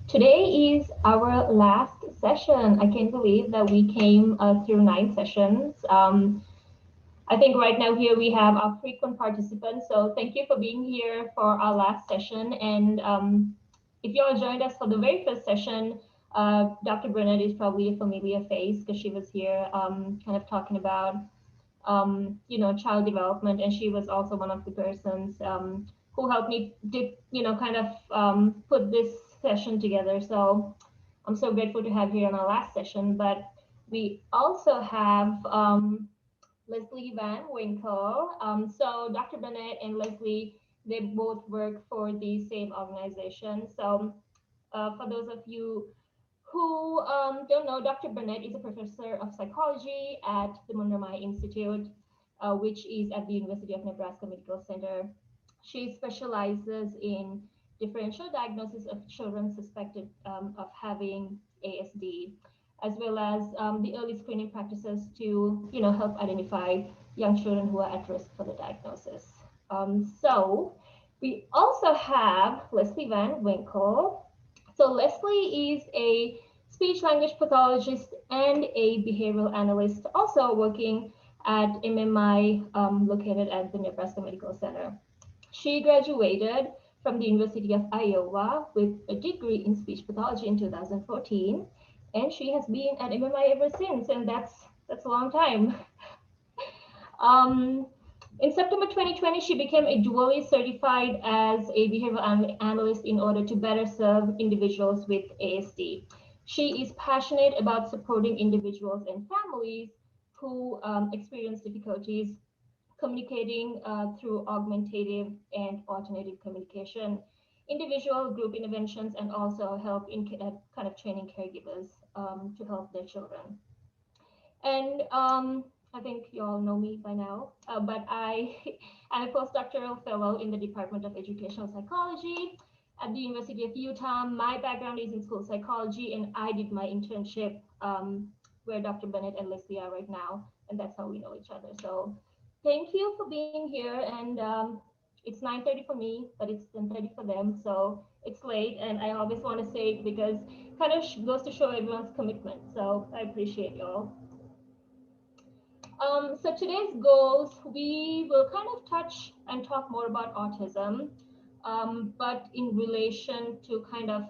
Today is our last session. I can't believe that we came through 9 sessions. I think right now here we have our frequent participants. So thank you for being here for our last session. And if you all joined us for the very first session, Dr. Burnette is probably a familiar face because she was here kind of talking about child development, and she was also one of the persons who helped me kind of put this session together. So I'm so grateful to have here on our last session. But we also have Leslie Van Winkle. So Dr. Burnette and Leslie, they both work for the same organization. So for those of you who don't know, Dr. Burnette is a professor of psychology at the Munramai Institute, which is at the University of Nebraska Medical Center. She specializes in differential diagnosis of children suspected of having ASD, as well as the early screening practices to help identify young children who are at risk for the diagnosis. So we also have Leslie Van Winkle. So Leslie is a speech language pathologist and a behavioral analyst, also working at MMI located at the Nebraska Medical Center. She graduated from the University of Iowa with a degree in speech pathology in 2014, and she has been at MMI ever since, and that's a long time. In September 2020, she became a dually certified as a behavioral analyst in order to better serve individuals with ASD. She is passionate about supporting individuals and families who experience difficulties communicating through augmentative and alternative communication, individual group interventions, and also help in kind of training caregivers to help their children. And I think you all know me by now, but I'm a postdoctoral fellow in the Department of Educational Psychology at the University of Utah. My background is in school psychology, and I did my internship where Dr. Burnette and Leslie are right now, and that's how we know each other. So thank you for being here, and it's 9:30 for me, but it's 10:30 for them, so it's late, and I always want to say it because it kind of goes to show everyone's commitment, so I appreciate y'all. So today's goals, we will kind of touch and talk more about autism, but in relation to kind of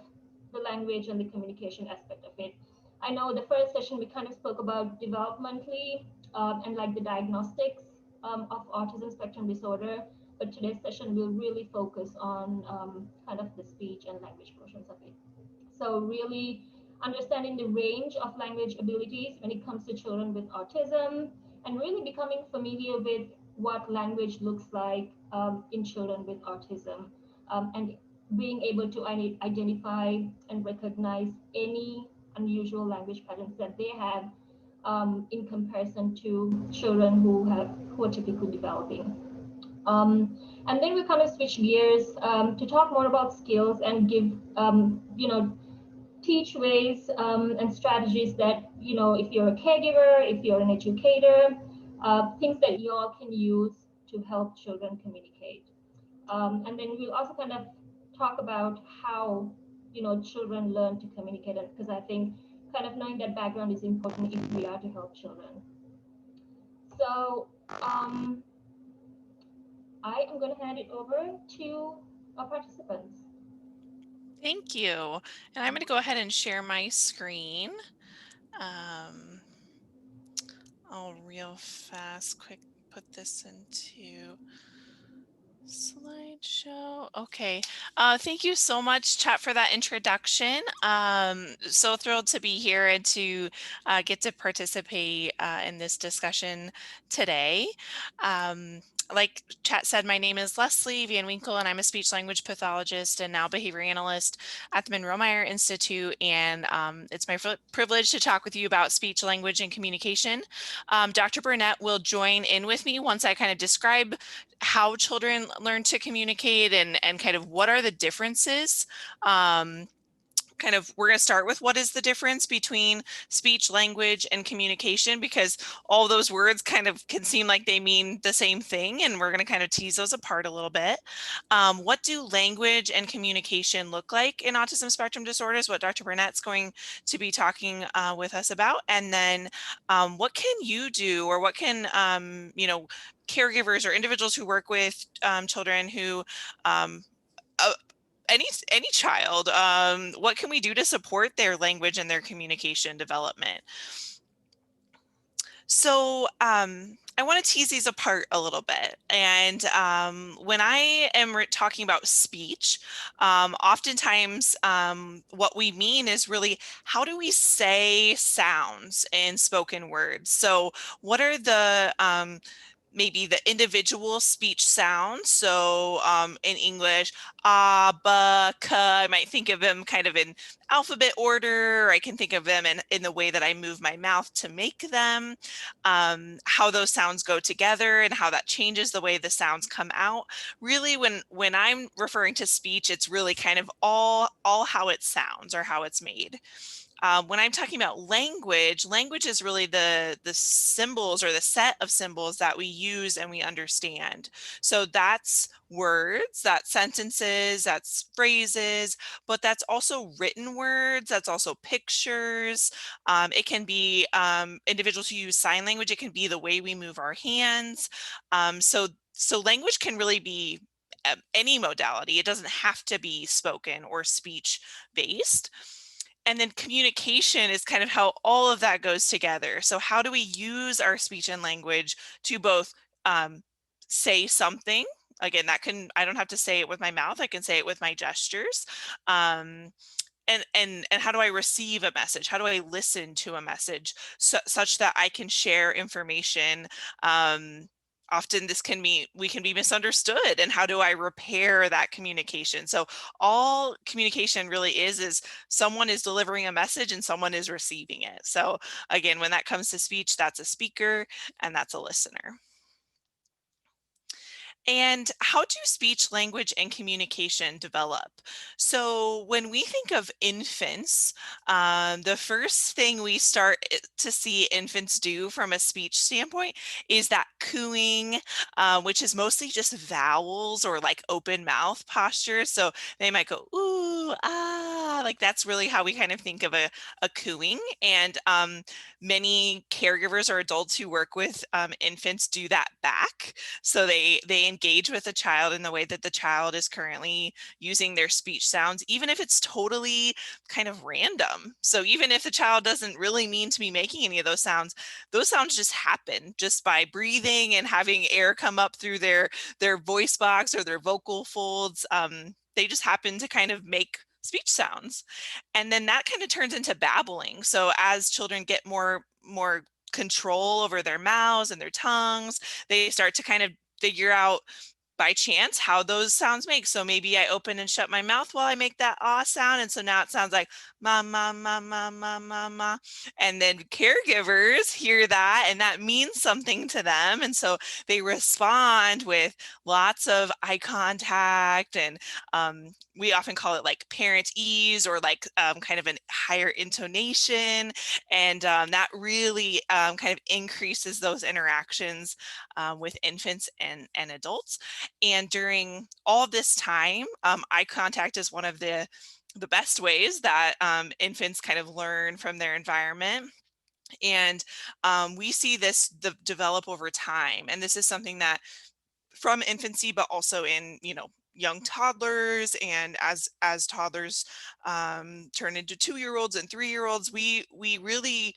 the language and the communication aspect of it. I know the first session we kind of spoke about developmentally and like the diagnostics of autism spectrum disorder, but today's session will really focus on kind of the speech and language portions of it. So really understanding the range of language abilities when it comes to children with autism, and really becoming familiar with what language looks like in children with autism, and being able to identify and recognize any unusual language patterns that they have in comparison to children who are typically developing. And then we kind of switch gears to talk more about skills and give teach ways and strategies that, if you're a caregiver, if you're an educator, things that you all can use to help children communicate. And then we'll also kind of talk about how, children learn to communicate, because I think kind of knowing that background is important if we are to help children. So I am going to hand it over to our participants. Thank you. And I'm going to go ahead and share my screen. I'll real fast, quick, put this into slideshow. Okay. Thank you so much, Chat, for that introduction. So thrilled to be here and to get to participate in this discussion today. Like Chat said, my name is Leslie Van Winkle, and I'm a speech language pathologist and now behavior analyst at the Monroe-Meyer Institute. And it's my privilege to talk with you about speech, language, and communication. Dr. Burnette will join in with me once I kind of describe how children learn to communicate and kind of what are the differences we're going to start with what is the difference between speech, language, and communication, because all those words kind of can seem like they mean the same thing, and we're going to kind of tease those apart a little bit. What do language and communication look like in autism spectrum disorders? What Dr. Burnette's going to be talking with us about, and then what can you do, or what can caregivers or individuals who work with children who any child, what can we do to support their language and their communication development? So I want to tease these apart a little bit. And when I am talking about speech, oftentimes what we mean is really, how do we say sounds in spoken words? So what are the maybe the individual speech sounds? So in English, ba, ka, I might think of them kind of in alphabet order. I can think of them in the way that I move my mouth to make them, how those sounds go together and how that changes the way the sounds come out. Really, when I'm referring to speech, it's really kind of all how it sounds or how it's made. When I'm talking about language, language is really the symbols or the set of symbols that we use and we understand. So that's words, that's sentences, that's phrases, but that's also written words, that's also pictures. It can be individuals who use sign language, it can be the way we move our hands. So language can really be any modality. It doesn't have to be spoken or speech based. And then communication is kind of how all of that goes together. So how do we use our speech and language to both say something? Again, I don't have to say it with my mouth, I can say it with my gestures. And how do I receive a message? How do I listen to a message such that I can share information? Often we can be misunderstood, and how do I repair that communication? So all communication really is someone is delivering a message and someone is receiving it. So again, when that comes to speech, that's a speaker and that's a listener. And how do speech, language, and communication develop? So when we think of infants, the first thing we start to see infants do from a speech standpoint is that cooing, which is mostly just vowels or like open mouth posture. So they might go, ooh, ah, like that's really how we kind of think of a cooing. And many caregivers or adults who work with infants do that back. So they engage with the child in the way that the child is currently using their speech sounds, even if it's totally kind of random. So even if the child doesn't really mean to be making any of those sounds just happen just by breathing and having air come up through their voice box or their vocal folds. They just happen to kind of make speech sounds. And then that kind of turns into babbling. So as children get more control over their mouths and their tongues, they start to kind of figure out by chance how those sounds make. So maybe I open and shut my mouth while I make that ah sound. And so now it sounds like ma, ma, ma, ma, ma, ma, ma. And then caregivers hear that and that means something to them. And so they respond with lots of eye contact, and we often call it like parent ease, or like kind of a higher intonation. And that really kind of increases those interactions with infants and adults. And during all this time, eye contact is one of the best ways that infants kind of learn from their environment. And we see this develop over time. And this is something that from infancy, but also in, young toddlers, and as toddlers turn into 2-year-olds and 3-year-olds, we really,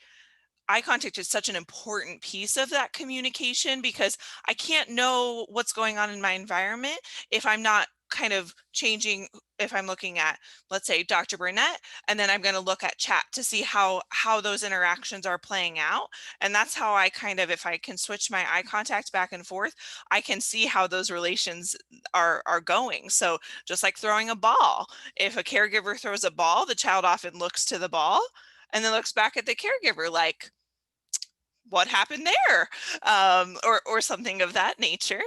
eye contact is such an important piece of that communication, because I can't know what's going on in my environment if I'm not kind of changing. If I'm looking at, let's say, Dr. Burnette, and then I'm going to look at chat to see how those interactions are playing out. And that's how I kind of, if I can switch my eye contact back and forth, I can see how those relations are going. So just like throwing a ball, if a caregiver throws a ball, the child often looks to the ball and then looks back at the caregiver like, what happened there? Or something of that nature.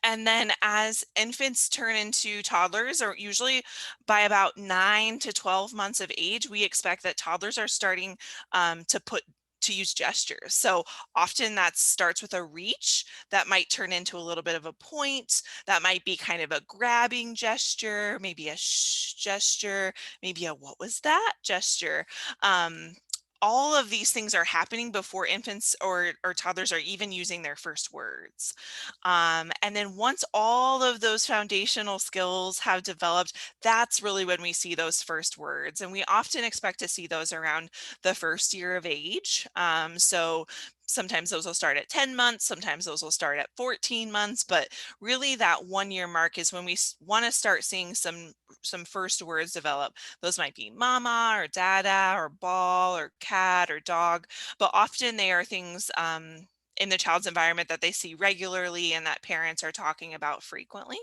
And then as infants turn into toddlers, or usually by about 9 to 12 months of age, we expect that toddlers are starting to use gestures. So often that starts with a reach that might turn into a little bit of a point. That might be kind of a grabbing gesture, maybe a shh gesture, maybe a what was that gesture. All of these things are happening before infants or toddlers are even using their first words. And then once all of those foundational skills have developed, that's really when we see those first words. And we often expect to see those around the first year of age. So sometimes those will start at 10 months, sometimes those will start at 14 months, but really that 1 year mark is when we want to start seeing some first words develop. Those might be mama or dada or ball or cat or dog, but often they are things in the child's environment that they see regularly and that parents are talking about frequently.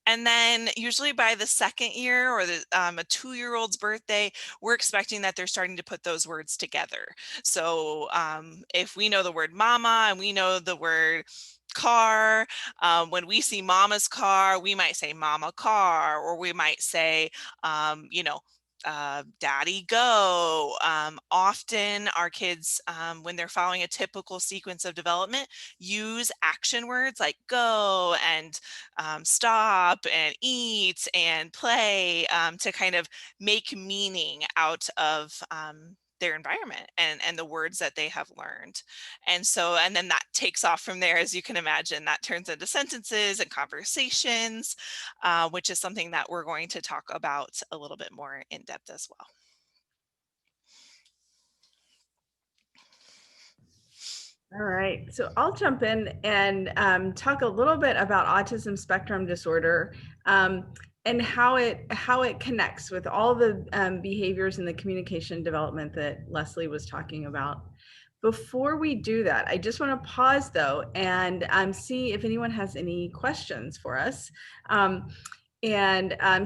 And then usually by the second year or a 2-year-old's birthday, we're expecting that they're starting to put those words together. So if we know the word mama and we know the word car, when we see mama's car, we might say mama car, or we might say, daddy go. Often our kids, when they're following a typical sequence of development, use action words like go and stop and eat and play to kind of make meaning out of their environment and the words that they have learned. And then that takes off from there, as you can imagine. That turns into sentences and conversations, which is something that we're going to talk about a little bit more in depth as well. All right, so I'll jump in and talk a little bit about autism spectrum disorder and how it connects with all the behaviors and the communication development that Leslie was talking about. Before we do that, I just want to pause though and see if anyone has any questions for us, and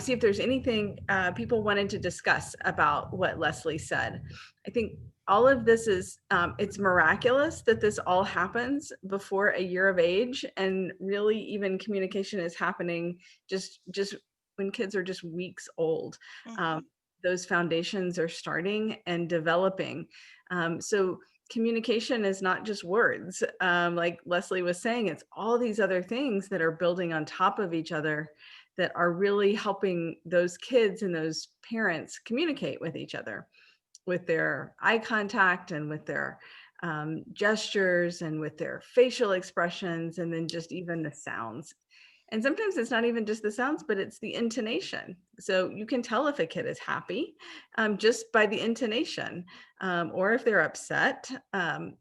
see if there's anything people wanted to discuss about what Leslie said. I think all of this is, it's miraculous that this all happens before a year of age, and really even communication is happening just when kids are just weeks old. Those foundations are starting and developing. So communication is not just words. Like Leslie was saying, it's all these other things that are building on top of each other that are really helping those kids and those parents communicate with each other, with their eye contact and with their gestures and with their facial expressions, and then just even the sounds. And sometimes it's not even just the sounds, but it's the intonation. So you can tell if a kid is happy just by the intonation, or if they're upset,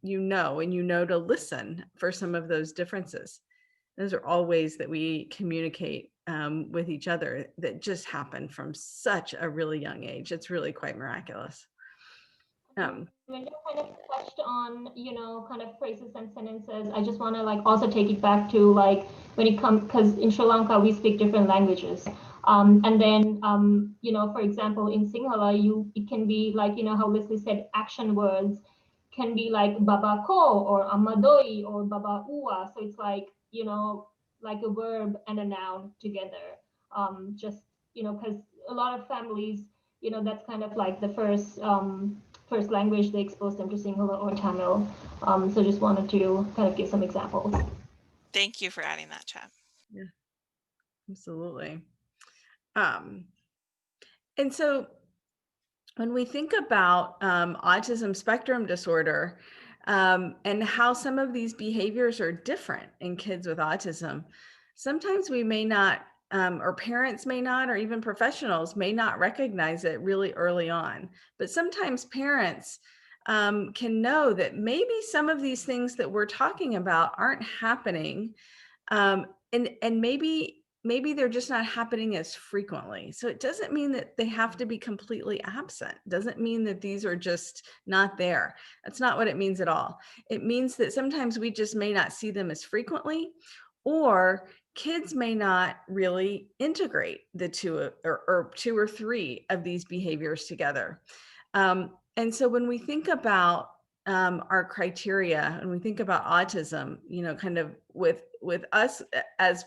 you know to listen for some of those differences. Those are all ways that we communicate with each other that just happen from such a really young age. It's really quite miraculous. When you kind of touched on, kind of phrases and sentences, I just want to also take it back to when it comes, because in Sri Lanka we speak different languages. And then, for example, in Sinhala, it can be how Leslie said, action words can be like baba ko or amadoi or baba ua. So it's like a verb and a noun together. Just, because a lot of families, that's kind of like the first language they expose them to Sinhala or Tamil. So just wanted to kind of give some examples. Thank you for adding that, Chad. Yeah, absolutely. And so when we think about autism spectrum disorder and how some of these behaviors are different in kids with autism, sometimes we may not, or parents may not, or even professionals may not recognize it really early on. But sometimes parents can know that maybe some of these things that we're talking about aren't happening, and maybe they're just not happening as frequently. So it doesn't mean that they have to be completely absent. It doesn't mean that these are just not there. That's not what it means at all. It means that sometimes we just may not see them as frequently, or kids may not really integrate the two or two or three of these behaviors together. And so when we think about our criteria, and we think about autism, kind of with us as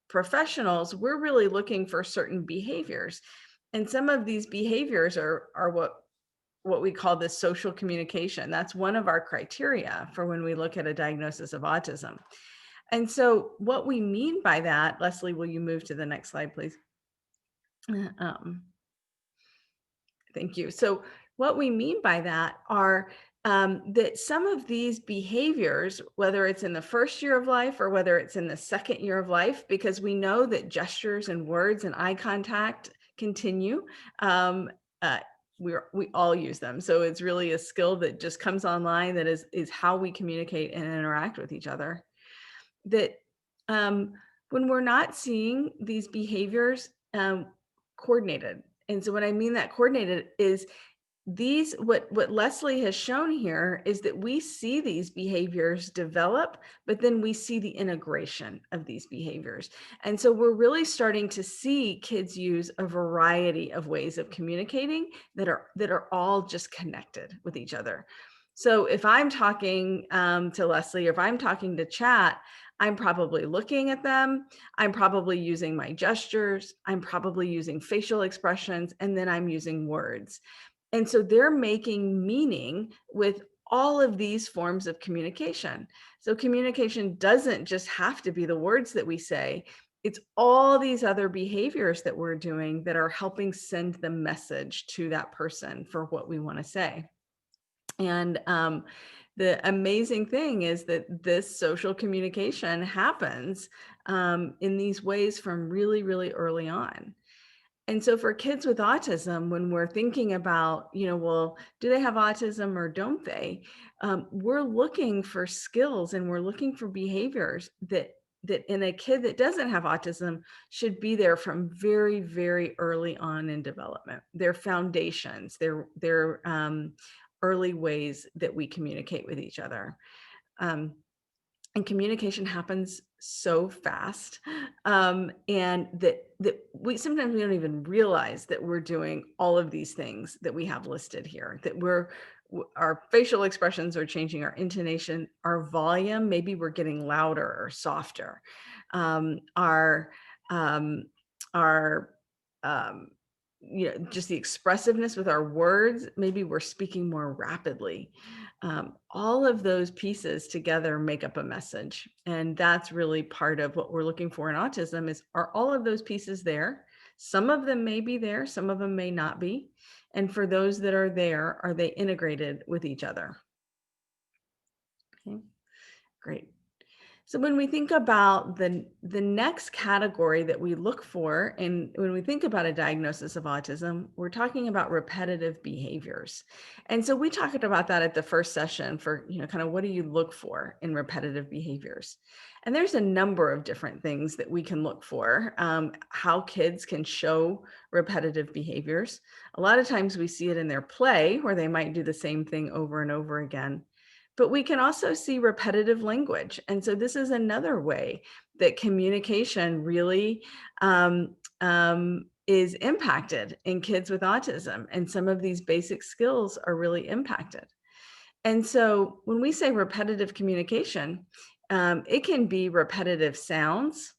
professionals, we're really looking for certain behaviors. And some of these behaviors are what we call this social communication. That's one of our criteria for when we look at a diagnosis of autism. And so what we mean by that, Leslie, will you move to the next slide, please? Thank you. So what we mean by that are that some of these behaviors, whether it's in the first year of life or whether it's in the second year of life, because we know that gestures and words and eye contact continue, we all use them. So it's really a skill that just comes online, that is how we communicate and interact with each other. That when we're not seeing these behaviors coordinated. And so what I mean that coordinated is what Leslie has shown here is that we see these behaviors develop, but then we see the integration of these behaviors. And so we're really starting to see kids use a variety of ways of communicating that are all just connected with each other. So if I'm talking to Leslie, or if I'm talking to Chat, I'm probably looking at them. I'm probably using my gestures. I'm probably using facial expressions, and then I'm using words. And so they're making meaning with all of these forms of communication. So communication doesn't just have to be the words that we say. It's all these other behaviors that we're doing that are helping send the message to that person for what we want to say. And the amazing thing is that this social communication happens in these ways from really, really early on. And so for kids with autism, when we're thinking about, well, do they have autism or don't they? We're looking for skills and we're looking for behaviors that in a kid that doesn't have autism should be there from very, very early on in development. Their foundations, their early ways that we communicate with each other. And communication happens so fast, and that we sometimes we don't even realize that we're doing all of these things that we have listed here, that our facial expressions are changing, our intonation, our volume, maybe we're getting louder or softer, just the expressiveness with our words, maybe we're speaking more rapidly. All of those pieces together make up a message. And that's really part of what we're looking for in autism is, are all of those pieces there? Some of them may be there, some of them may not be. And for those that are there, are they integrated with each other? Okay, great. So when we think about the next category that we look for, and when we think about a diagnosis of autism, we're talking about repetitive behaviors. And so we talked about that at the first session for, kind of what do you look for in repetitive behaviors? And there's a number of different things that we can look for, how kids can show repetitive behaviors. A lot of times we see it in their play where they might do the same thing over and over again. But we can also see repetitive language. And so this is another way that communication really is impacted in kids with autism. And some of these basic skills are really impacted. And so when we say repetitive communication, it can be repetitive sounds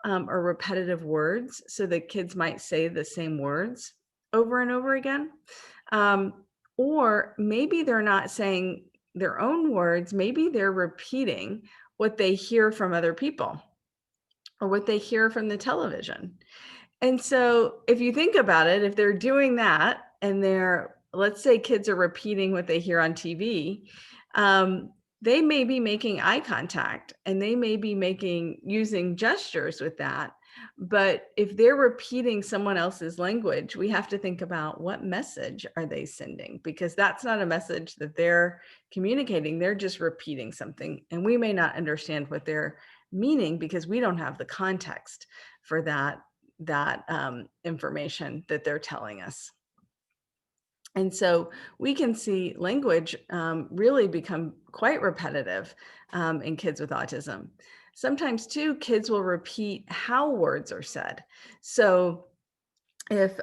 or repetitive words. So the kids might say the same words over and over again. Or maybe they're not saying their own words, maybe they're repeating what they hear from other people or what they hear from the television. And so if you think about it, if they're doing that and let's say kids are repeating what they hear on TV, they may be making eye contact and they may be using gestures with that. But if they're repeating someone else's language, we have to think about what message are they sending, because that's not a message that they're communicating. They're just repeating something, and we may not understand what they're meaning because we don't have the context for that information that they're telling us. And so we can see language really become quite repetitive in kids with autism. Sometimes too, kids will repeat how words are said. So if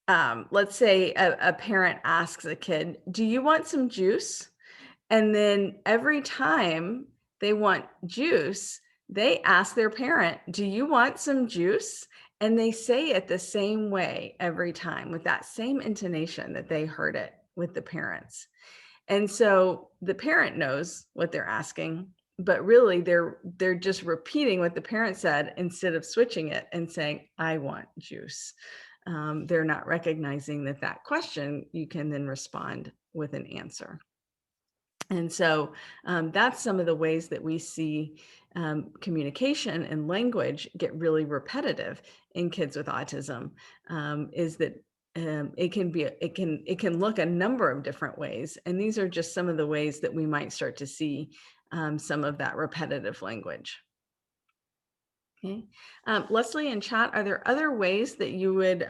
let's say a parent asks a kid, do you want some juice? And then every time they want juice, they ask their parent, do you want some juice? And they say it the same way every time with that same intonation that they heard it with the parents. And so the parent knows what they're asking, but really they're just repeating what the parent said instead of switching it and saying, I want juice. They're not recognizing that question, you can then respond with an answer. And so that's some of the ways that we see communication and language get really repetitive in kids with autism, is that it can look a number of different ways. And these are just some of the ways that we might start to see some of that repetitive language. Okay, Leslie and chat, are there other ways that you would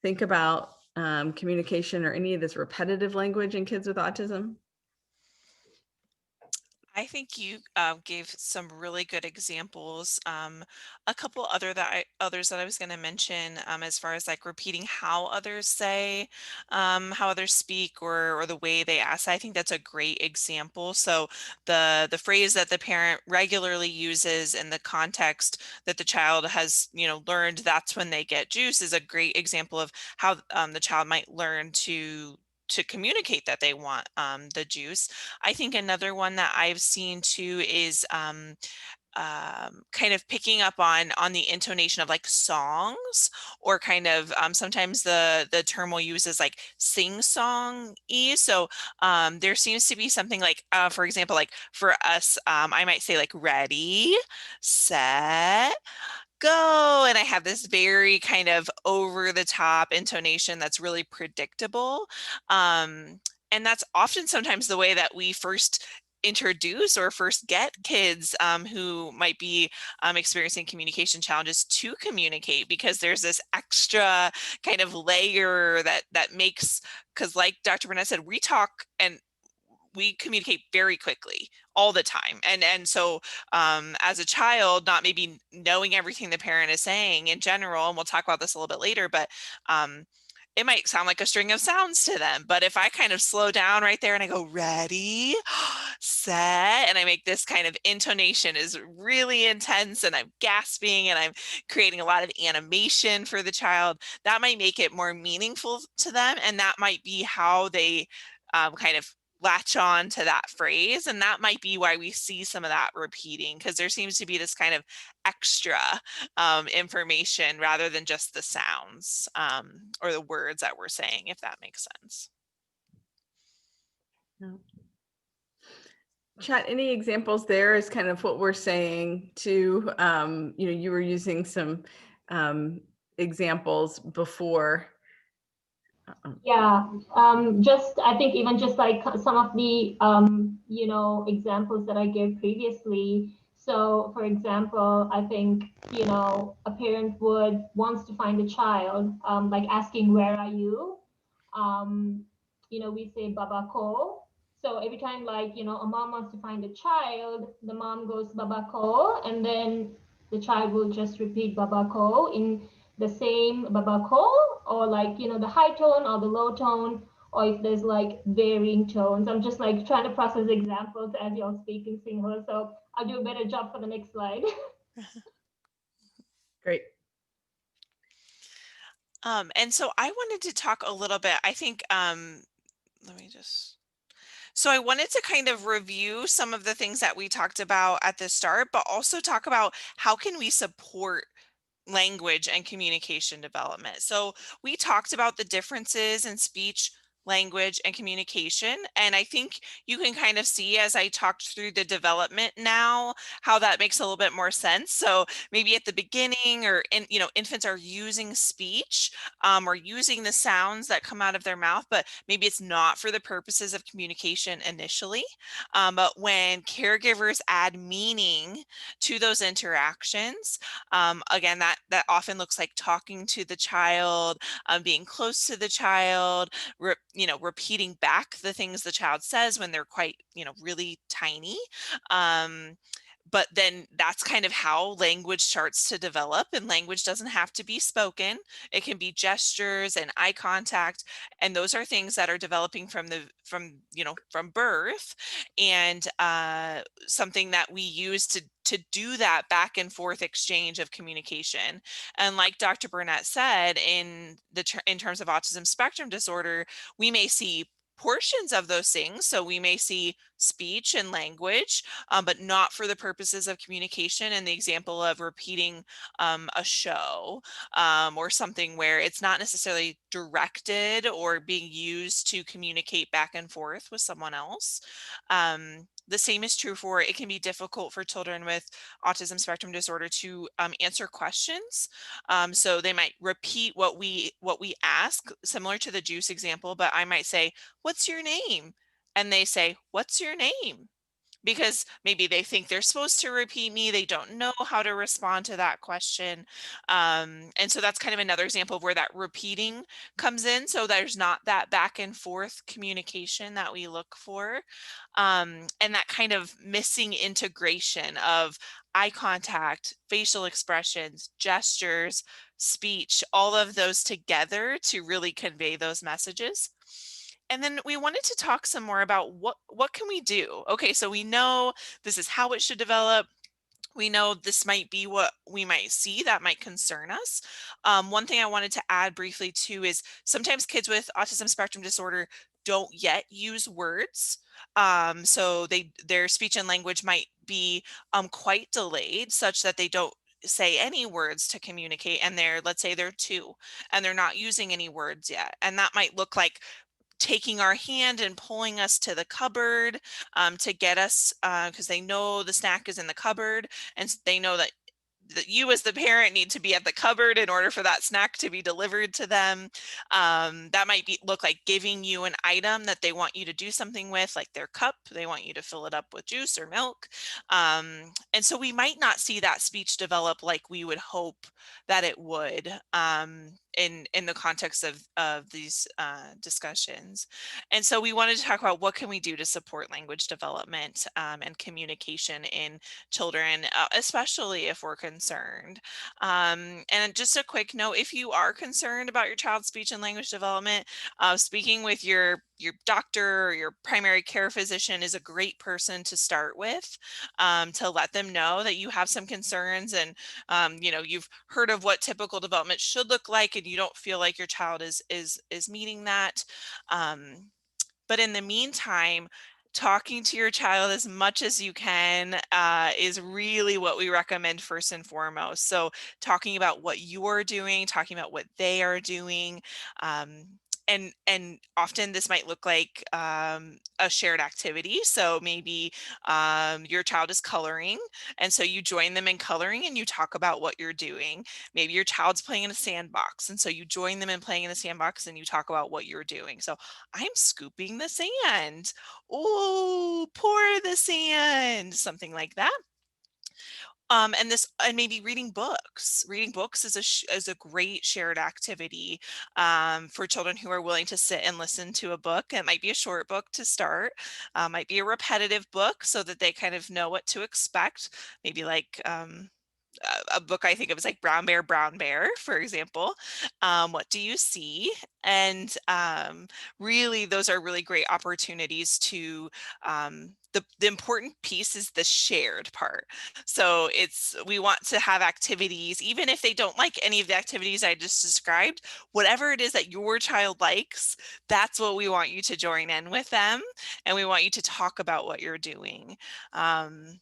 think about communication or any of this repetitive language in kids with autism? I think you gave some really good examples. A couple others that I was going to mention, as far as like repeating how others say, how others speak, or the way they ask. I think that's a great example. So the phrase that the parent regularly uses in the context that the child has, learned, that's when they get juice, is a great example of how the child might learn to communicate that they want the juice. I think another one that I've seen too is kind of picking up on the intonation of like songs, or kind of sometimes the term we'll use is like sing song y. So there seems to be something like, for example, like for us, I might say like ready, set, go, and I have this very kind of over the top intonation that's really predictable, and that's often sometimes the way that we first introduce or first get kids who might be experiencing communication challenges to communicate, because there's this extra kind of layer that makes, because like Dr. Burnette said, we talk and we communicate very quickly all the time. And so as a child, not maybe knowing everything the parent is saying in general, and we'll talk about this a little bit later, but it might sound like a string of sounds to them. But if I kind of slow down right there and I go ready, set, and I make this kind of intonation is really intense, and I'm gasping and I'm creating a lot of animation for the child, that might make it more meaningful to them. And that might be how they kind of latch on to that phrase. And that might be why we see some of that repeating, because there seems to be this kind of extra information rather than just the sounds or the words that we're saying, if that makes sense. Chat, any examples there is kind of what we're saying too. You were using some examples before. Yeah, I think even just like some of the, examples that I gave previously. So for example, I think, a parent wants to find a child, like asking, where are you? We say babako. So every time like, a mom wants to find a child, the mom goes babako, and then the child will just repeat babako in the same babako, or like, the high tone or the low tone, or if there's like varying tones. I'm just like trying to process examples as you're speaking, Singhal. So I'll do a better job for the next slide. Great. And so I wanted to talk a little bit, I think, so I wanted to kind of review some of the things that we talked about at the start, but also talk about how can we support language and communication development. So we talked about the differences in speech, language, and communication. And I think you can kind of see as I talked through the development now, how that makes a little bit more sense. So maybe at the beginning, or infants are using speech or using the sounds that come out of their mouth, but maybe it's not for the purposes of communication initially. But when caregivers add meaning to those interactions, again, that often looks like talking to the child, being close to the child, repeating back the things the child says when they're quite, really tiny. but then that's kind of how language starts to develop, and language doesn't have to be spoken. It can be gestures and eye contact, and those are things that are developing from birth, and something that we use to do that back and forth exchange of communication. And like Dr. Burnette said, in terms of autism spectrum disorder, we may see portions of those things. So we may see speech and language, but not for the purposes of communication. And the example of repeating a show or something where it's not necessarily directed or being used to communicate back and forth with someone else. The same is true for, it can be difficult for children with autism spectrum disorder to answer questions. So they might repeat what we ask, similar to the juice example, but I might say, "What's your name?" And they say, "What's your name?" Because maybe they think they're supposed to repeat me. They don't know how to respond to that question. And so that's kind of another example of where that repeating comes in. So there's not that back and forth communication that we look for. And that kind of missing integration of eye contact, facial expressions, gestures, speech, all of those together to really convey those messages. And then we wanted to talk some more about what can we do? Okay, so we know this is how it should develop. We know this might be what we might see that might concern us. One thing I wanted to add briefly too is sometimes kids with autism spectrum disorder don't yet use words. So their speech and language might be quite delayed, such that they don't say any words to communicate, and let's say they're 2 and they're not using any words yet. And that might look like taking our hand and pulling us to the cupboard to get us, because they know the snack is in the cupboard, and they know that you as the parent need to be at the cupboard in order for that snack to be delivered to them. That might look like giving you an item that they want you to do something with, like their cup. They want you to fill it up with juice or milk. And so we might not see that speech develop like we would hope that it would in the context of these discussions. And so we wanted to talk about what can we do to support language development and communication in children, especially if we're concerned. And just a quick note, if you are concerned about your child's speech and language development, speaking with your doctor or your primary care physician is a great person to start with, to let them know that you have some concerns, and you've heard of what typical development should look like, and you don't feel like your child is meeting that. But in the meantime, talking to your child as much as you can is really what we recommend first and foremost. So talking about what you're doing, talking about what they are doing. And often this might look like a shared activity. So maybe your child is coloring, and so you join them in coloring and you talk about what you're doing. Maybe your child's playing in a sandbox, and so you join them in playing in the sandbox and you talk about what you're doing. So I'm scooping the sand. Oh, pour the sand, something like that. And maybe reading books. Reading books is a great shared activity for children who are willing to sit and listen to a book. It might be a short book to start, might be a repetitive book so that they kind of know what to expect. Maybe like a book I think of is like Brown Bear, for example. What do you see? And really, those are really great opportunities to, the important piece is the shared part. So we want to have activities, even if they don't like any of the activities I just described, whatever it is that your child likes, that's what we want you to join in with them. And we want you to talk about what you're doing. And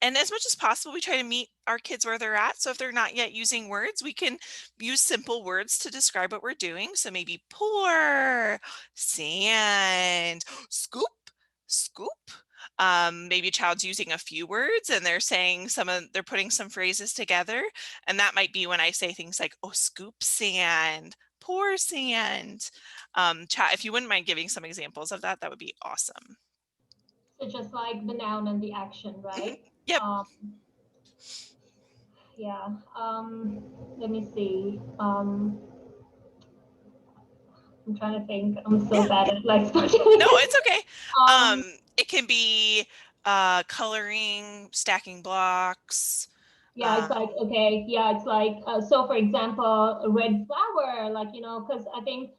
as much as possible, we try to meet our kids where they're at. So if they're not yet using words, we can use simple words to describe what we're doing. So maybe pour, sand, scoop, scoop. Maybe a child's using a few words and they're saying they're putting some phrases together. And that might be when I say things like, oh, scoop sand, pour sand. Chat, if you wouldn't mind giving some examples of that, that would be awesome. So just like the noun and the action, right? Yep. Yeah. Let me see. I'm trying to think. I'm so bad at like No, it's okay. It can be coloring, stacking blocks. Yeah, it's like, okay, yeah, it's like, so for example, a red flower, like, you know, because I think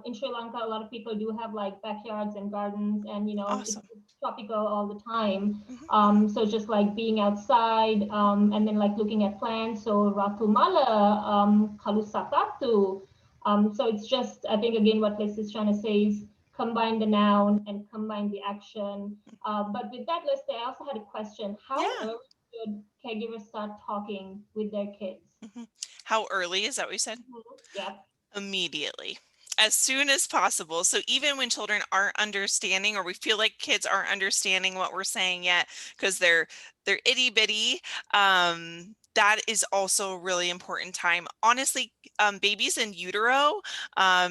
in Sri Lanka, a lot of people do have like backyards and gardens, and, you know, Awesome. it's tropical all the time. Mm-hmm. So just like being outside, and then like looking at plants, so Ratumala, Kalusakatu. So it's just, I think, again, what Liz is trying to say is combine the noun and combine the action. But with that, Liz, I also had a question. How Yeah. early should caregivers start talking with their kids? Mm-hmm. How early, is that what you said? Yeah. Immediately, as soon as possible. So even when children aren't understanding, or we feel like kids aren't understanding what we're saying yet because they're itty bitty, that is also a really important time. Honestly, babies in utero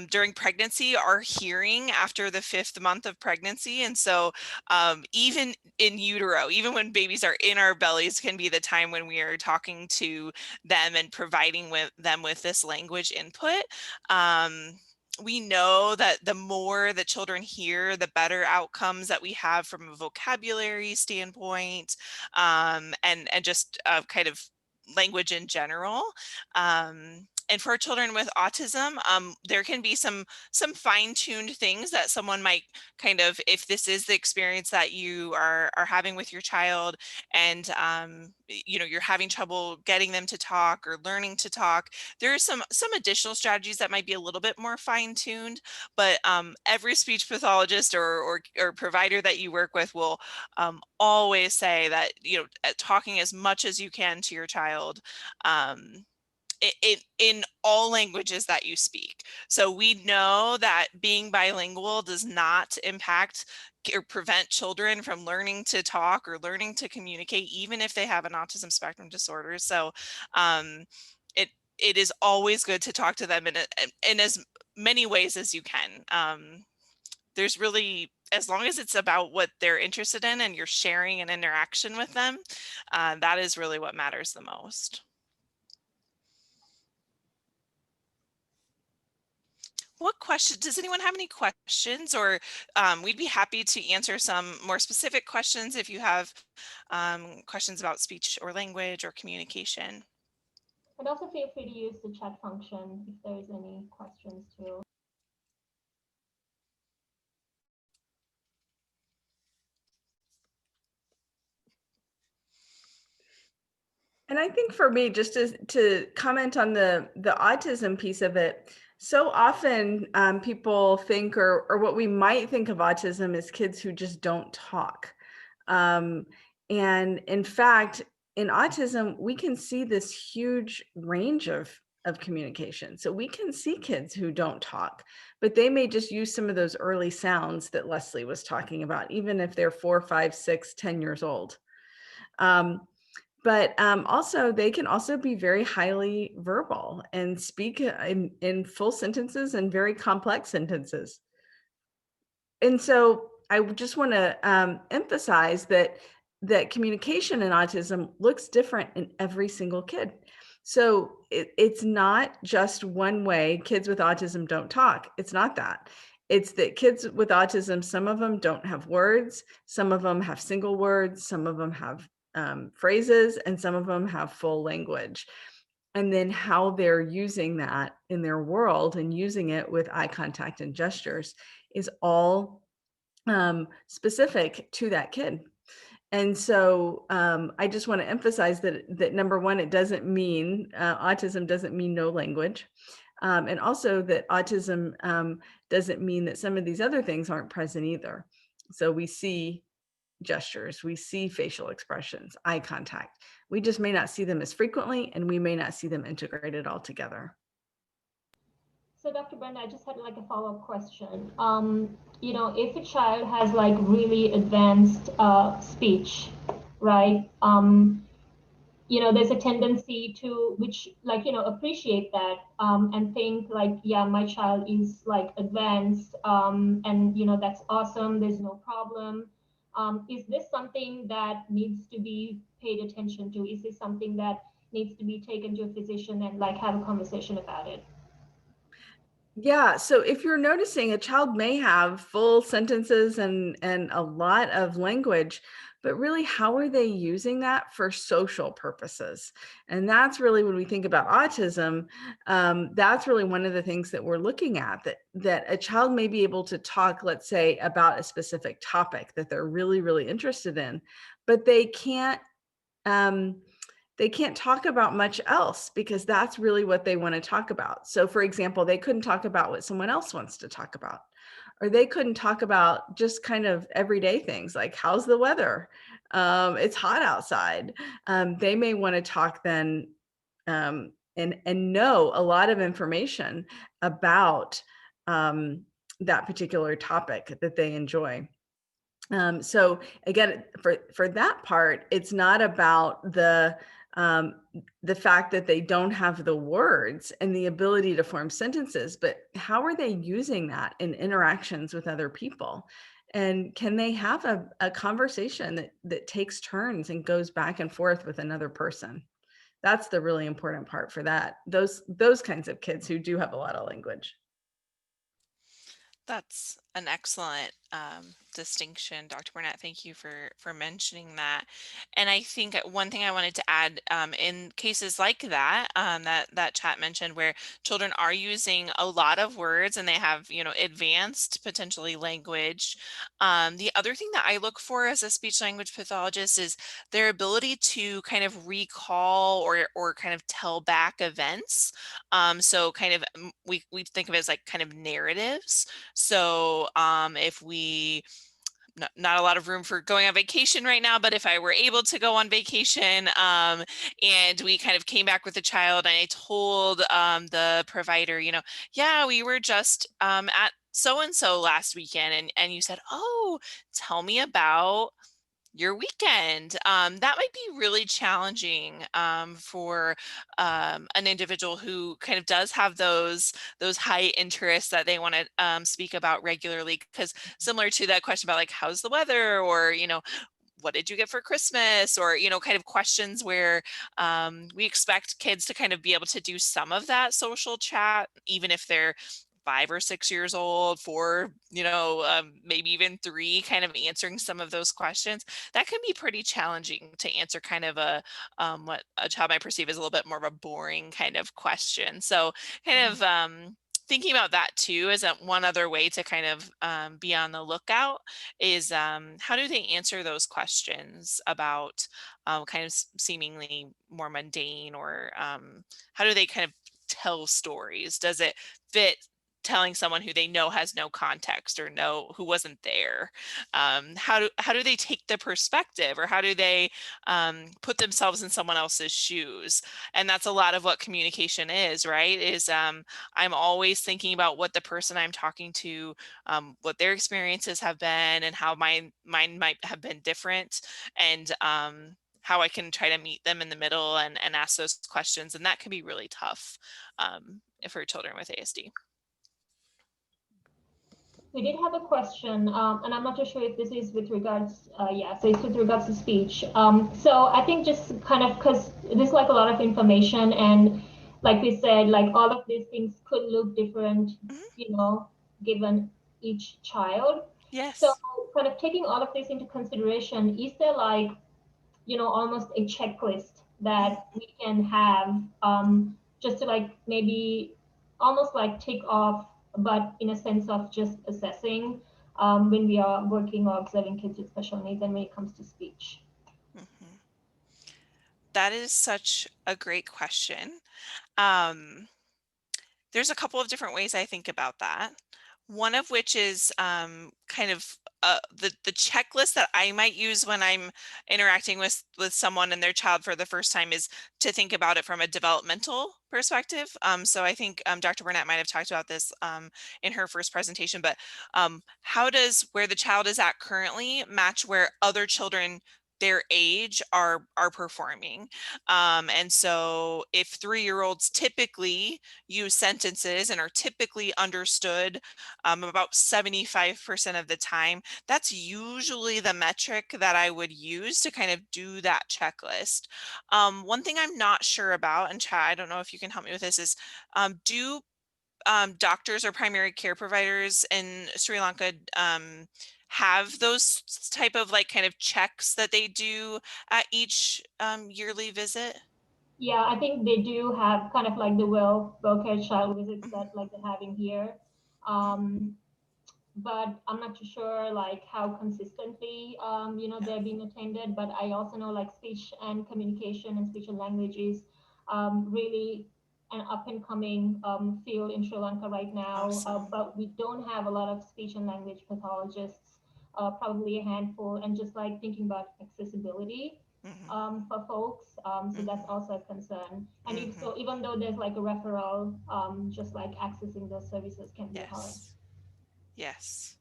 during pregnancy are hearing after the 5th month of pregnancy. And so even in utero, even when babies are in our bellies, can be the time when we are talking to them and providing them with this language input. We know that the more the children hear, the better outcomes that we have from a vocabulary standpoint, and just kind of language in general. And for children with autism, there can be some fine-tuned things that someone might kind of, if this is the experience that you are having with your child, and you know, you're having trouble getting them to talk or learning to talk, there are some additional strategies that might be a little bit more fine-tuned. But every speech pathologist or provider that you work with will always say that, you know, talking as much as you can to your child, in all languages that you speak. So we know that being bilingual does not impact or prevent children from learning to talk or learning to communicate, even if they have an autism spectrum disorder. So it is always good to talk to them in as many ways as you can. There's really, as long as it's about what they're interested in and you're sharing an interaction with them, that is really what matters the most. What question, does anyone have any questions? Or we'd be happy to answer some more specific questions if you have questions about speech or language or communication. And also feel free to use the chat function if there's any questions too. And I think for me, just to comment on the autism piece of it, so often people think, or what we might think of autism is kids who just don't talk. And in fact, in autism, we can see this huge range of communication. So we can see kids who don't talk, but they may just use some of those early sounds that Leslie was talking about, even if they're 4, 5, 6, 10 years old. But also, they can also be very highly verbal and speak in full sentences and very complex sentences. And so I just want to emphasize that communication in autism looks different in every single kid. So it's not just one way kids with autism don't talk. It's not that. It's that kids with autism, some of them don't have words, some of them have single words, some of them have phrases, and some of them have full language. And then how they're using that in their world and using it with eye contact and gestures is all specific to that kid. And so I just want to emphasize that number one, it doesn't mean autism doesn't mean no language. And also that autism doesn't mean that some of these other things aren't present either. So we see gestures, we see facial expressions, eye contact. We just may not see them as frequently, and we may not see them integrated all together. So Dr. Brenda, I just had like a follow-up question. You know, if a child has like really advanced speech, right? You know, there's a tendency to, which like, you know, appreciate that and think like, yeah, my child is like advanced and, you know, that's awesome. There's no problem. Is this something that needs to be paid attention to? Is this something that needs to be taken to a physician and like have a conversation about it? Yeah, so if you're noticing a child may have full sentences and a lot of language, but really how are they using that for social purposes? And that's really when we think about autism, that's really one of the things that we're looking at, that a child may be able to talk, let's say, about a specific topic that they're really, really interested in, but they can't talk about much else because that's really what they want to talk about. So for example, they couldn't talk about what someone else wants to talk about, or they couldn't talk about just kind of everyday things like, how's the weather? It's hot outside. They may want to talk then and know a lot of information about that particular topic that they enjoy. So again, for that part, it's not about the fact that they don't have the words and the ability to form sentences, but how are they using that in interactions with other people? And can they have a conversation that takes turns and goes back and forth with another person? That's the really important part for that. Those kinds of kids who do have a lot of language. That's an excellent distinction, Dr. Burnette. Thank you for mentioning that. And I think one thing I wanted to add, in cases like that, that chat mentioned, where children are using a lot of words and they have, advanced potentially language. The other thing that I look for as a speech language pathologist is their ability to kind of recall or kind of tell back events. So kind of we think of it as like kind of narratives. So if we, not a lot of room for going on vacation right now, but if I were able to go on vacation and we kind of came back with the child and I told the provider, yeah, we were just at so-and-so last weekend, and you said, oh, tell me about your weekend. That might be really challenging for an individual who kind of does have those high interests that they want to speak about regularly. Because similar to that question about like, how's the weather, or what did you get for Christmas, or kind of questions where we expect kids to kind of be able to do some of that social chat, even if they're 5 or 6 years old, 4, maybe even 3, kind of answering some of those questions. That can be pretty challenging to answer kind of what a child might perceive as a little bit more of a boring kind of question. So kind of thinking about that too is one other way to kind of be on the lookout is how do they answer those questions about kind of seemingly more mundane, or how do they kind of tell stories? Does it fit telling someone who they know has no context or who wasn't there? How do they take the perspective, or how do they put themselves in someone else's shoes? And that's a lot of what communication is, right? Is I'm always thinking about what the person I'm talking to, what their experiences have been, and how mine might have been different, and how I can try to meet them in the middle and ask those questions. And that can be really tough for children with ASD. We did have a question, and I'm not too sure if this is with regards, so it's with regards to speech. So I think just kind of, because there's like a lot of information, and like we said, like all of these things could look different, given each child. Yes. So kind of taking all of this into consideration, is there like, almost a checklist that we can have just to like maybe almost like tick off, but in a sense of just assessing when we are working or observing kids with special needs and when it comes to speech? Mm-hmm. That is such a great question. There's a couple of different ways I think about that. One of which is kind of the checklist that I might use when I'm interacting with someone and their child for the first time is to think about it from a developmental perspective. So I think Dr. Burnette might have talked about this in her first presentation, but how does where the child is at currently match where other children their age are performing? And so if 3-year-olds typically use sentences and are typically understood about 75% of the time, that's usually the metric that I would use to kind of do that checklist. One thing I'm not sure about, and Chad, I don't know if you can help me with this, is do doctors or primary care providers in Sri Lanka have those type of like kind of checks that they do at each yearly visit? Yeah, I think they do have kind of like the well-care child visits that like they're having here. But I'm not too sure like how consistently they're being attended. But I also know like speech and communication and speech and language is really an up and coming field in Sri Lanka right now. Awesome. But we don't have a lot of speech and language pathologists, probably a handful, and just like thinking about accessibility for folks. So that's also a concern. And if so, even though there's like a referral, just like accessing those services can be hard. Yes.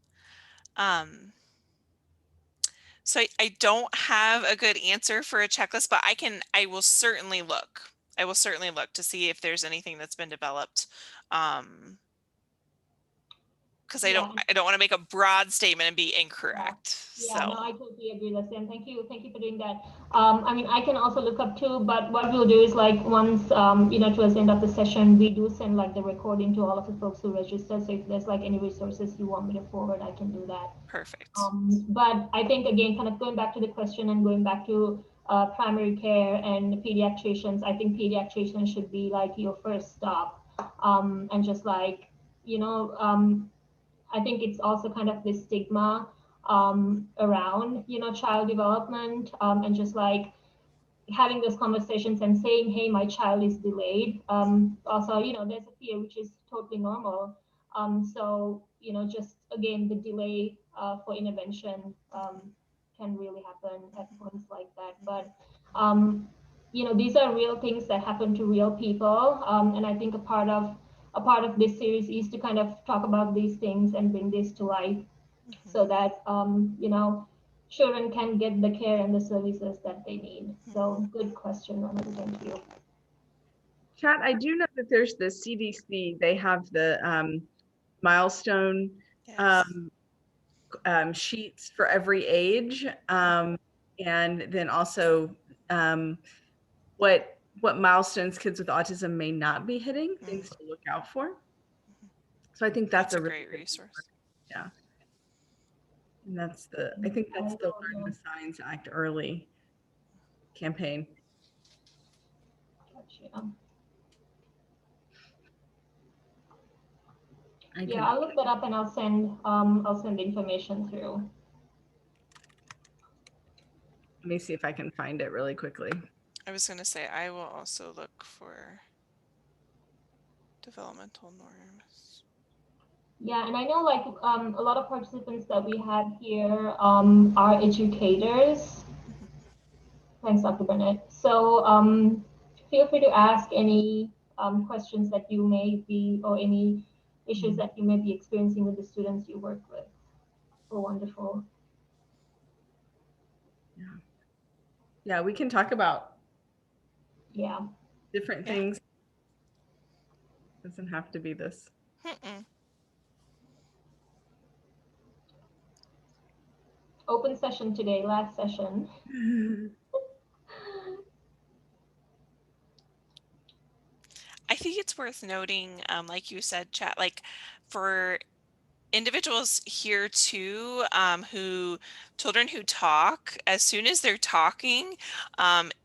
So I don't have a good answer for a checklist, but I will certainly look. I will certainly look to see if there's anything that's been developed. Because I don't want to make a broad statement and be incorrect. Yeah, no, I totally agree, Leslie, and thank you for doing that. I mean, I can also look up too, but what we'll do is like once towards the end of the session, we do send like the recording to all of the folks who registered. So if there's like any resources you want me to forward, I can do that. Perfect. But I think again, kind of going back to the question and going back to primary care and pediatricians, I think pediatricians should be like your first stop, and just like I think it's also kind of this stigma around child development, and just like having those conversations and saying, hey, my child is delayed. Also, there's a fear, which is totally normal. So just again, the delay for intervention can really happen at points like that. But these are real things that happen to real people, and I think a part of this series is to kind of talk about these things and bring this to life, so that children can get the care and the services that they need. So good question, Anand. Thank you. Chat, I do know that there's the CDC. They have the milestone sheets for every age, and then also what milestones kids with autism may not be hitting, things to look out for. So I think that's a really great resource. Yeah. And I think that's the Learn the Signs Act Early campaign. Gotcha. Yeah, I'll look that up and I'll send the information through. Let me see if I can find it really quickly. I was going to say, I will also look for developmental norms. Yeah, and I know like a lot of participants that we have here are educators. Thanks, Dr. Burnette. So feel free to ask any questions that you may be, or any issues that you may be experiencing with the students you work with. Oh, wonderful. Yeah, we can talk about different things. Doesn't have to be this. Open session today, last session. I think it's worth noting, like you said, Chat, like for individuals here too, children who talk, as soon as they're talking,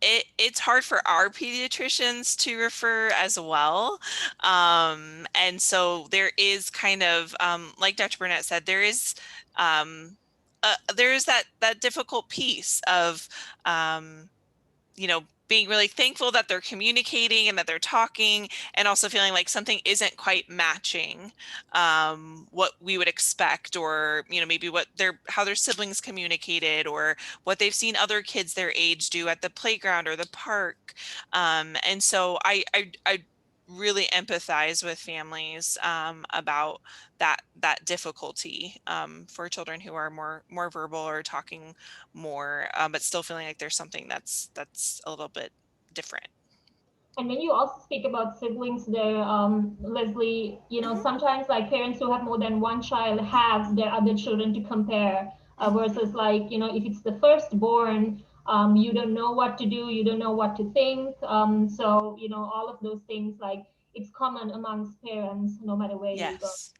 it's hard for our pediatricians to refer as well. And so there is kind of, like Dr. Burnette said, there is that difficult piece of, being really thankful that they're communicating and that they're talking, and also feeling like something isn't quite matching what we would expect, or maybe how their siblings communicated, or what they've seen other kids their age do at the playground or the park. And so I really empathize with families about that difficulty for children who are more verbal or talking more, but still feeling like there's something that's a little bit different. And when you also speak about siblings there, Leslie, sometimes like parents who have more than one child have their other children to compare, versus like, if it's the firstborn, you don't know what to do, you don't know what to think. So, all of those things, like it's common amongst parents, no matter where you go. Yes.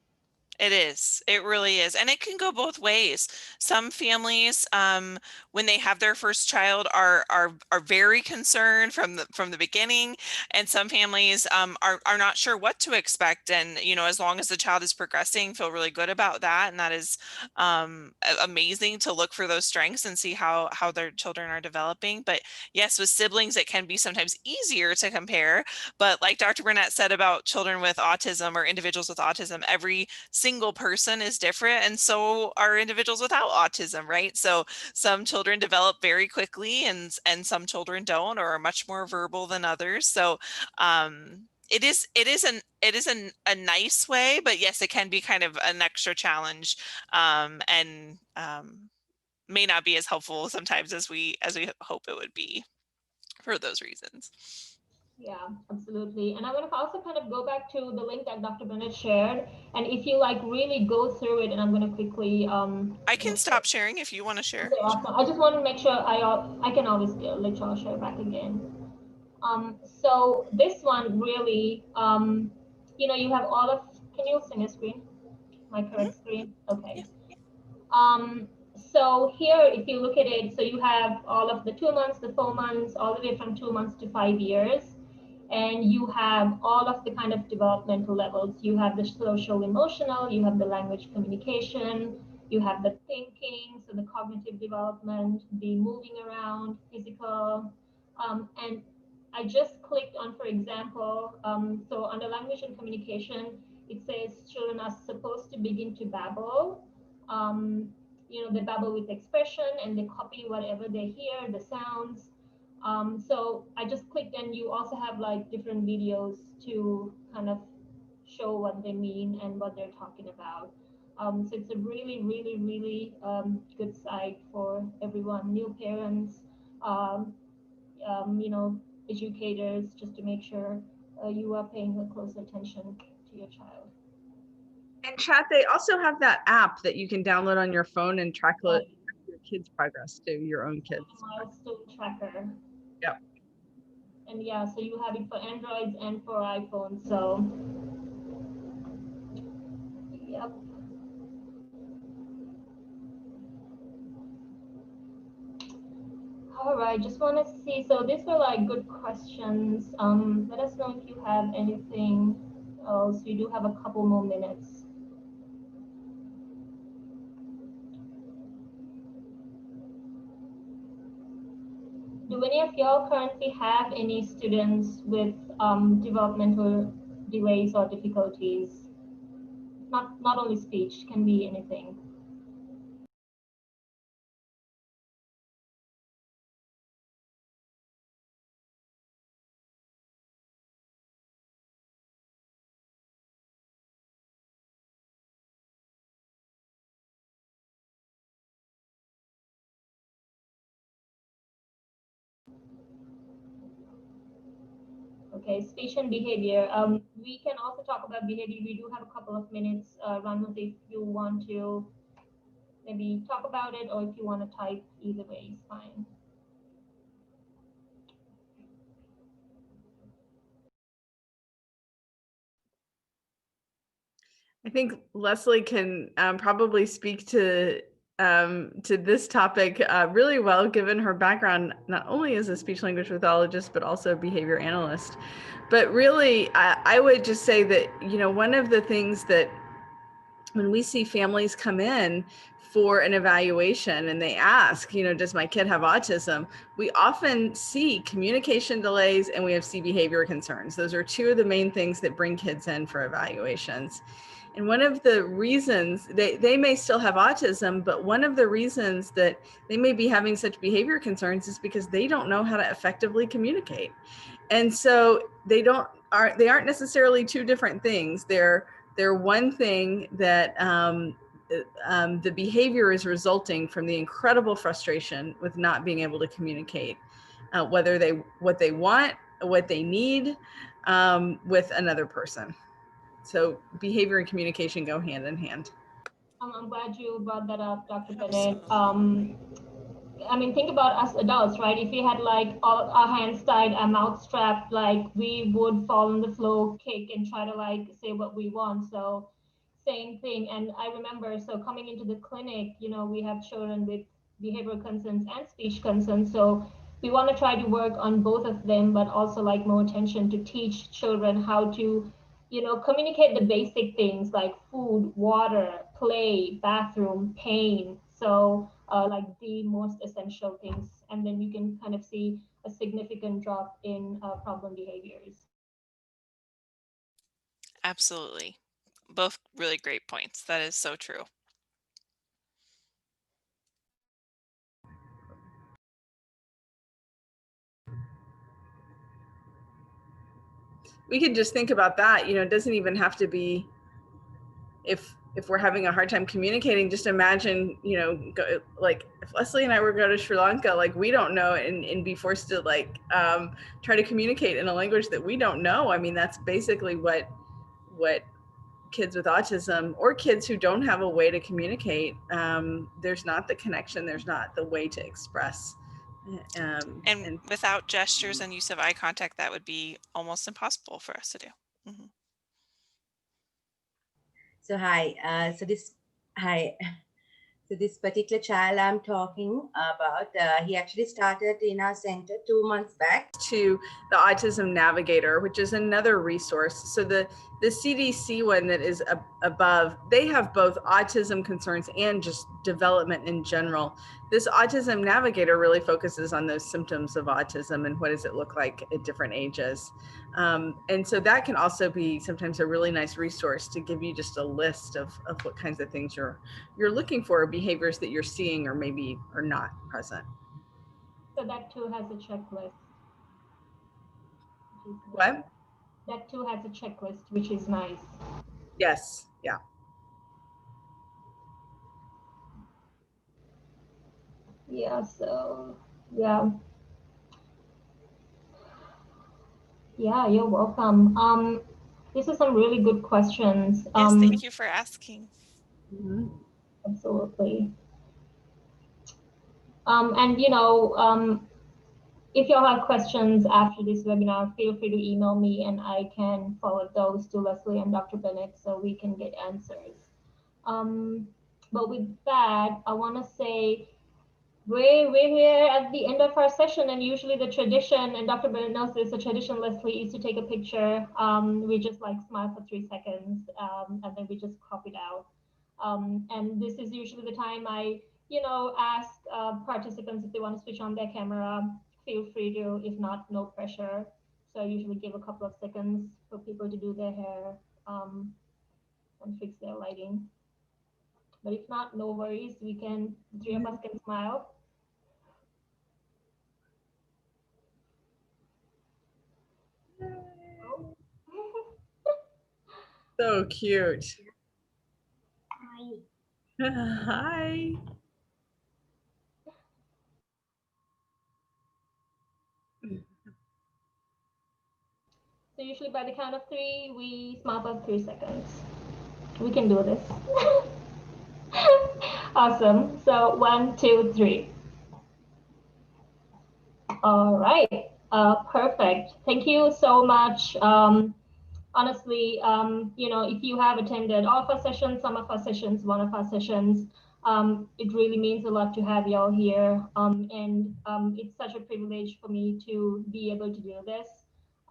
It is. It really is. And it can go both ways. Some families, when they have their first child, are very concerned from the beginning, and some families are not sure what to expect. And as long as the child is progressing, feel really good about that, and that is amazing to look for those strengths and see how their children are developing. But yes, with siblings, it can be sometimes easier to compare. But like Dr. Burnette said about children with autism or individuals with autism, every single person is different, and so are individuals without autism, right? So some children develop very quickly, and some children don't, or are much more verbal than others. So it is a nice way, but yes, it can be kind of an extra challenge, and may not be as helpful sometimes as we hope it would be for those reasons. Yeah, absolutely. And I want to also kind of go back to the link that Dr. Burnette shared. And if you like really go through it, and I'm going to quickly I can stop sharing if you want to share. Okay, awesome. I just want to make sure I can always let y'all share back again. So this one really, you have all of, can you send your screen? My correct screen? Okay. So here, if you look at it, so you have all of the 2 months, the 4 months, all the way from 2 months to 5 years. And you have all of the kind of developmental levels. You have the social emotional, you have the language communication, you have the thinking, so the cognitive development, the moving around, physical. And I just clicked on, for example, so under language and communication, it says children are supposed to begin to babble. They babble with expression and they copy whatever they hear, the sounds. So I just clicked, and you also have like different videos to kind of show what they mean and what they're talking about. So it's a really, really, really good site for everyone, new parents, um, educators, just to make sure you are paying a close attention to your child. And chat, they also have that app that you can download on your phone and track your kids' progress to your own kids. Milestone tracker. Yep. And yeah, so you have it for Androids and for iPhones. So, yep. All right, just want to see. So these were like good questions. Let us know if you have anything else. We do have a couple more minutes. Do any of y'all currently have any students with developmental delays or difficulties? Not only speech, can be anything. Okay, speech and behavior. We can also talk about behavior. We do have a couple of minutes. Ranul, if you want to maybe talk about it, or if you want to type, either way is fine. I think Leslie can probably speak to this topic really well, given her background, not only as a speech language pathologist, but also a behavior analyst. But really, I would just say that, one of the things that when we see families come in for an evaluation and they ask, does my kid have autism? We often see communication delays and we see behavior concerns. Those are two of the main things that bring kids in for evaluations. And one of the reasons they may still have autism, but one of the reasons that they may be having such behavior concerns is because they don't know how to effectively communicate. And so they aren't necessarily two different things. They're one thing that the behavior is resulting from the incredible frustration with not being able to communicate, what they want, what they need with another person. So behavior and communication go hand in hand. I'm glad you brought that up, Dr. Burnette. I mean, think about us adults, right? If we had like all our hands tied, our mouth strapped, like we would fall on the floor, kick, and try to like say what we want. So same thing. And I remember, so coming into the clinic, you know, we have children with behavioral concerns and speech concerns. So we want to try to work on both of them, but also like more attention to teach children how to, you know, communicate the basic things like food, water, play, bathroom, pain. So like the most essential things. And then you can kind of see a significant drop in problem behaviors. Absolutely. Both really great points. That is so true. We could just think about that. You know, it doesn't even have to be if we're having a hard time communicating. Just imagine, you know, like if Leslie and I were to go to Sri Lanka, like we don't know, and be forced to like try to communicate in a language that we don't know. I mean, that's basically what kids with autism or kids who don't have a way to communicate, there's not the connection, there's not the way to express. And without gestures and use of eye contact, that would be almost impossible for us to do. Mm-hmm. So hi, so this particular child I'm talking about, he actually started in our center 2 months back. To the Autism Navigator, which is another resource. So the CDC one that is above, they have both autism concerns and just development in general. This Autism Navigator really focuses on those symptoms of autism and what does it look like at different ages. And so that can also be sometimes a really nice resource to give you just a list of what kinds of things you're looking for, behaviors that you're seeing or maybe are not present. So that too has a checklist. What? That too has a checklist, which is nice. Yes, yeah. Yeah, so yeah. Yeah, you're welcome. This is some really good questions. Yes, thank you for asking. Mm-hmm. Absolutely. And you know, if y'all have questions after this webinar, feel free to email me and I can forward those to Leslie and Dr. Burnette so we can get answers. But with that, I want to say we're here at the end of our session, and usually the tradition, and Dr. Burnette knows this, the tradition, Leslie, is to take a picture. We just like smile for 3 seconds, and then we just crop it out. And this is usually the time I, you know, ask participants if they want to switch on their camera. Feel free to, if not, no pressure. So I usually give a couple of seconds for people to do their hair and fix their lighting. But if not, no worries. We can, the 3 of us can smile. So cute. Hi. Hi. So usually by the count of 3, we smile for 3 seconds. We can do this. Awesome. So 1, 2, 3. All right. Perfect. Thank you so much. Honestly, you know, if you have attended all of our sessions, some of our sessions, one of our sessions, it really means a lot to have y'all here. And it's such a privilege for me to be able to do this,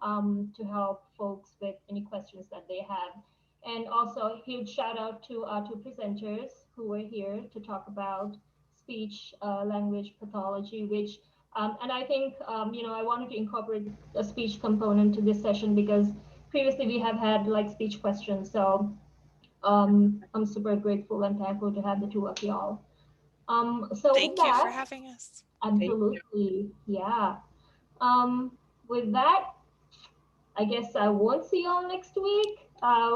to help folks with any questions that they have. And also a huge shout out to our 2 presenters who were here to talk about speech language pathology, which, and I think, you know, I wanted to incorporate a speech component to this session because previously we have had like speech questions. So I'm super grateful and thankful to have the 2 of y'all. So Thank with you that, for having us. absolutely, yeah. With that, I guess I won't see y'all next week,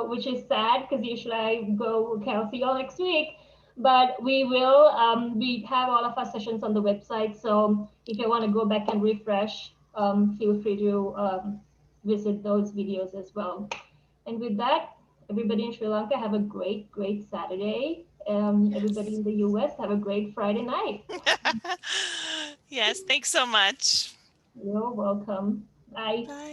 which is sad because usually I go, okay, I'll see y'all next week. But we will, we have all of our sessions on the website. So if you want to go back and refresh, feel free to visit those videos as well. And with that, everybody in Sri Lanka, have a great, great Saturday. Everybody in the US, have a great Friday night. Yes, thanks so much. You're welcome. Bye. Bye.